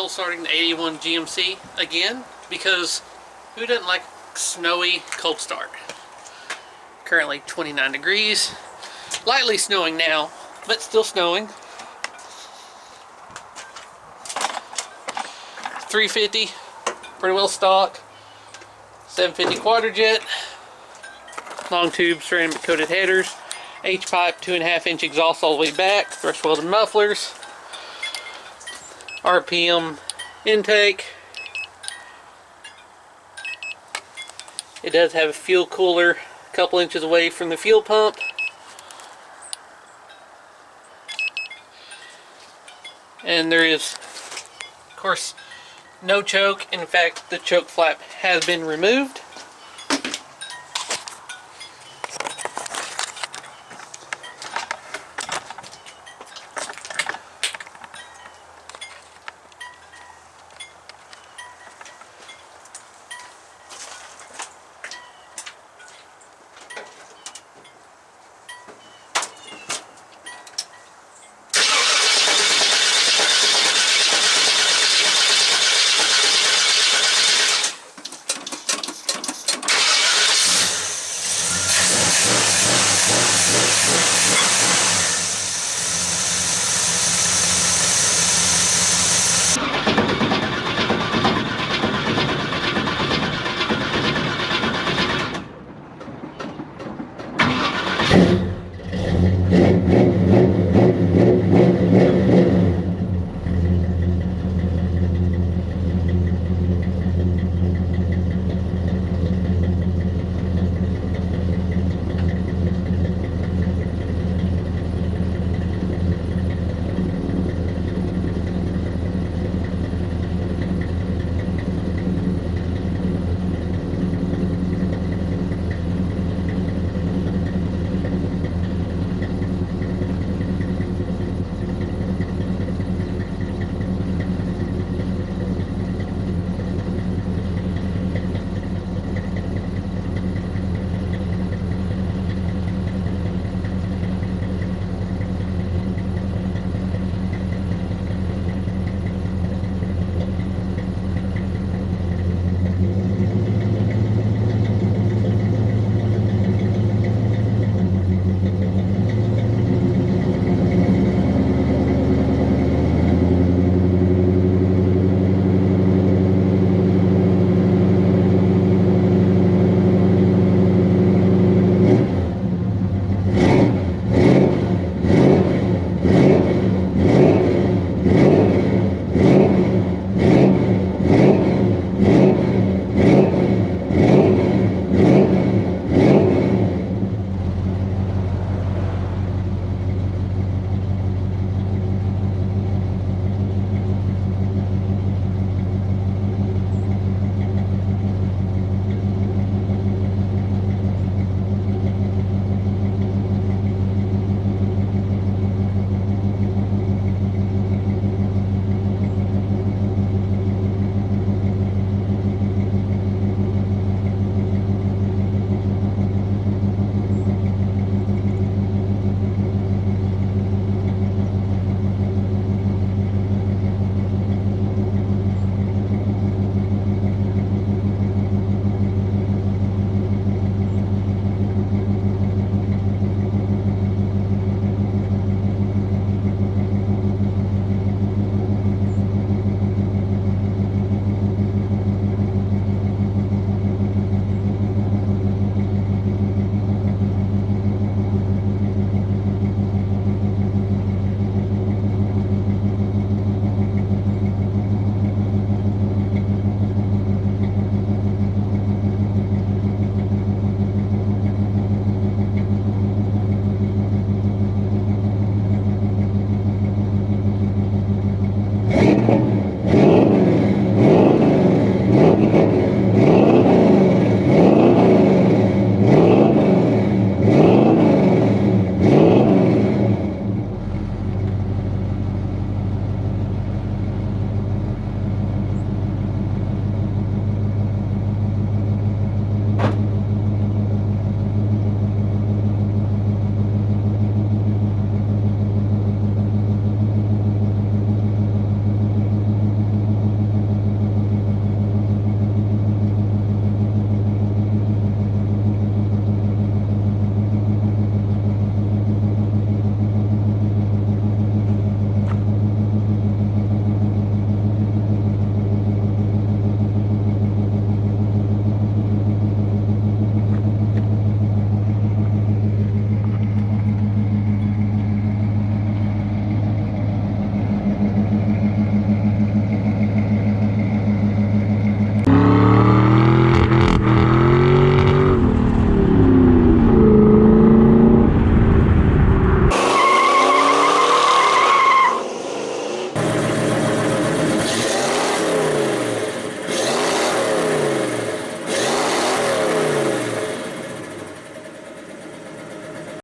cold starting the 81 GMC again, because who doesn't like snowy cold start? Currently 29 degrees, lightly snowing now, but still snowing. 350, pretty well stock. 750 Quadrajet, long tube ceramic coated headers, H-pipe 2.5-inch exhaust all the way back, thrust welded mufflers, RPM intake. It does have a fuel cooler a couple inches away from the fuel pump. And there is, of course, no choke. In fact, the choke flap has been removed.